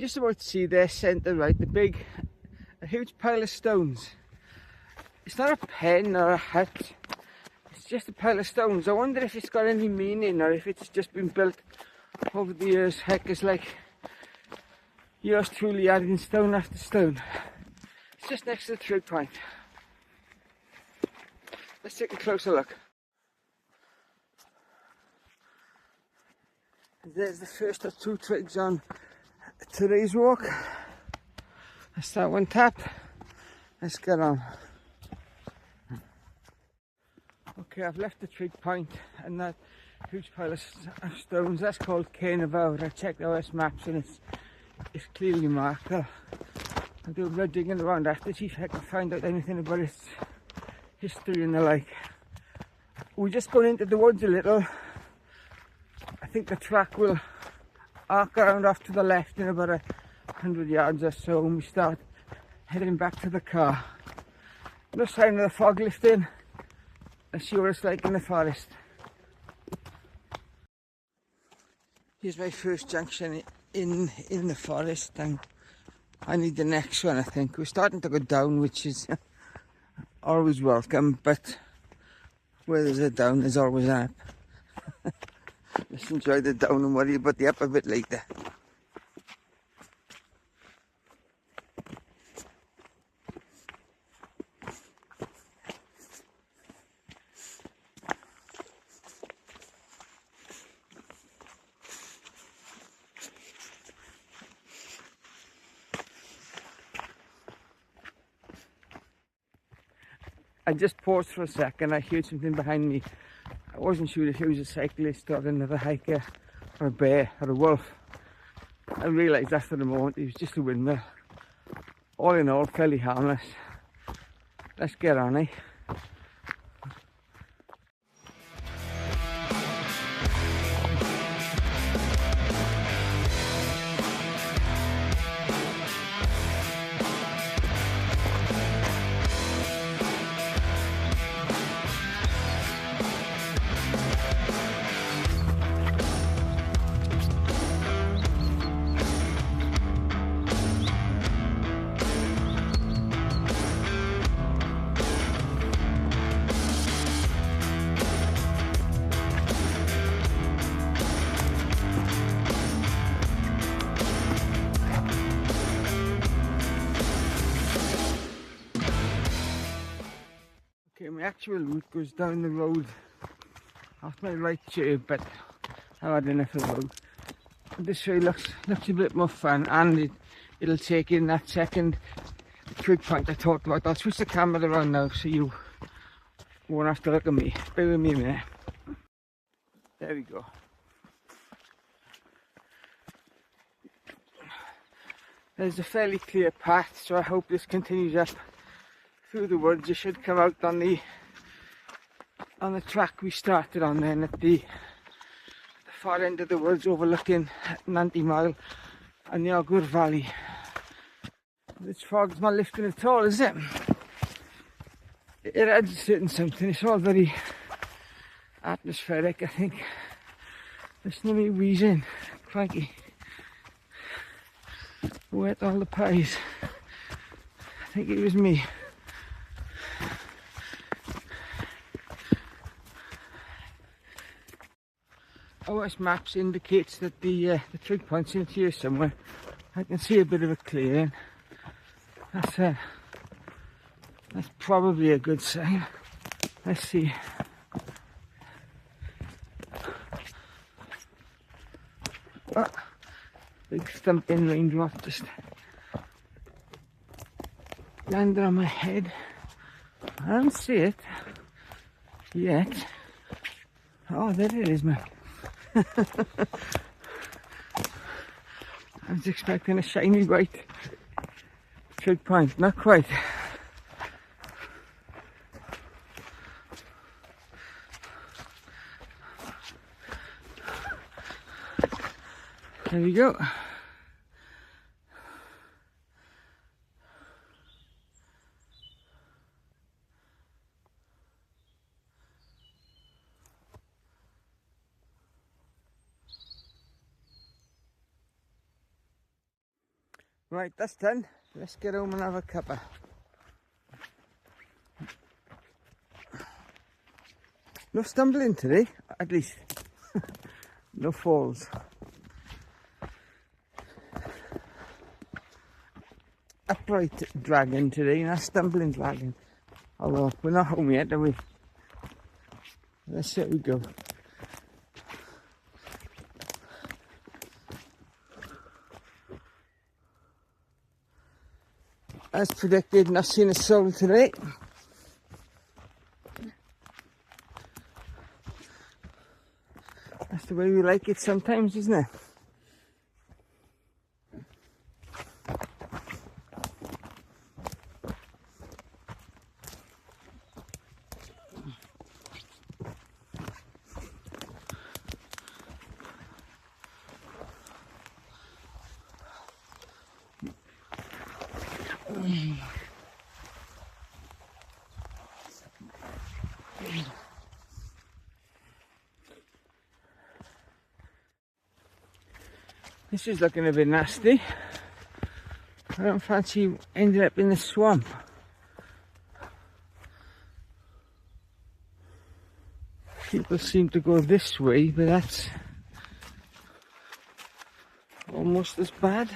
just about to see there, centre right, a huge pile of stones. It's not a pen or a hut, it's just a pile of stones. I wonder if it's got any meaning or if it's just been built over the years. Heck, it's like yours truly adding stone after stone. It's just next to the trig point. Let's take a closer look. There's the first of 2 trigs on today's walk. That's that one tapped. Let's get on. Okay, I've left the trig point and that huge pile of stones. That's called cairn of Bwlch. I checked OS maps and it's clearly marked. I'll do a bit of digging around after, see if I can find out anything about its history and the like. We're just going into the woods a little. I think the track will arc around off to the left in about 100 yards or so when we start heading back to the car. No sign of the fog lifting. Let's see what it's like in the forest. Here's my first junction in the forest, and I need the next one. I think we're starting to go down, which is always welcome, but where there's a down there's always an up. Let's enjoy the down and worry about the up a bit later. I just paused for a second. I heard something behind me. I wasn't sure if it was a cyclist or another hiker or a bear or a wolf. I realised after the moment it was just a windmill. All in all, fairly harmless. Let's get on, eh? Okay, my actual route goes down the road off my right here, but I've had enough of the road. This way looks a bit more fun, and it'll take in that second trig point I talked about. I'll switch the camera around now so you won't have to look at me. Bear with me a minute. There we go. There's a fairly clear path, so I hope this continues up through the woods. You should come out on the track we started on then at the far end of the woods overlooking 90 Mile and the Ogwyr Valley. This fog's not lifting at all, is it? It adds a certain something. It's all very atmospheric, I think. Listen to me wheezing. Crikey. Who ate all the pies? I think it was me. OS Maps indicates that the trig point's in here somewhere. I can see a bit of a clearing. That's probably a good sign. Let's see. Oh, big thumping raindrop just landed on my head. I don't see it yet. Oh, there it is, man. I was expecting a shiny white trig point, not quite. There we go. Right, that's done. Let's get home and have a cuppa. No stumbling today, at least. No falls. Upright dragging today, not stumbling dragging. Although we're not home yet, are we? Let's see how we go. As predicted, not seen a soul today. That's the way we like it sometimes, isn't it? This is looking a bit nasty. I don't fancy ending up in the swamp. People seem to go this way, but that's almost as bad.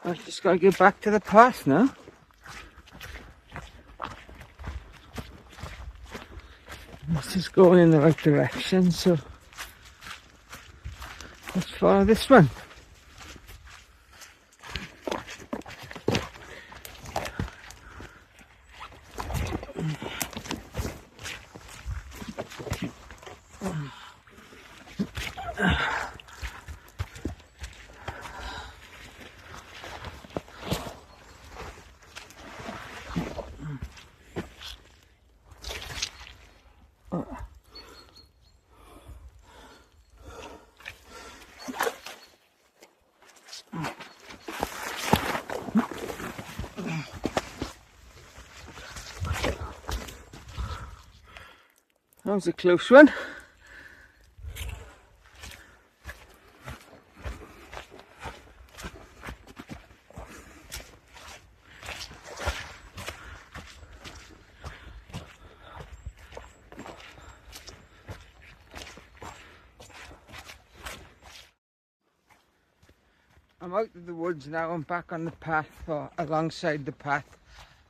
I've just got to get back to the path now. This is going in the right direction, so let's follow this one. That was a close one. I'm out of the woods now. I'm back on the path, or alongside the path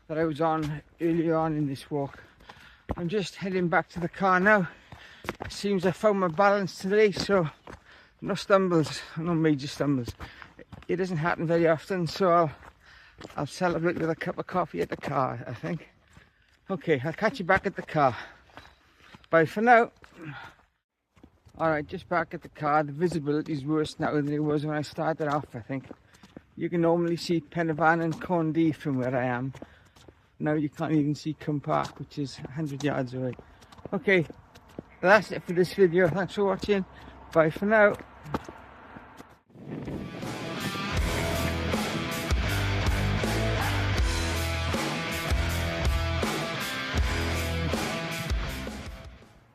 that I was on earlier on in this walk. I'm just heading back to the car now. It seems I found my balance today, so no stumbles, no major stumbles. It doesn't happen very often, so I'll celebrate with a cup of coffee at the car, I think. Okay, I'll catch you back at the car. Bye for now. Alright, just back at the car. The visibility is worse now than it was when I started off, I think. You can normally see Penavon and Corndee from where I am. Now you can't even see Cwm Park, which is 100 yards away. Okay, that's it for this video. Thanks for watching. Bye for now.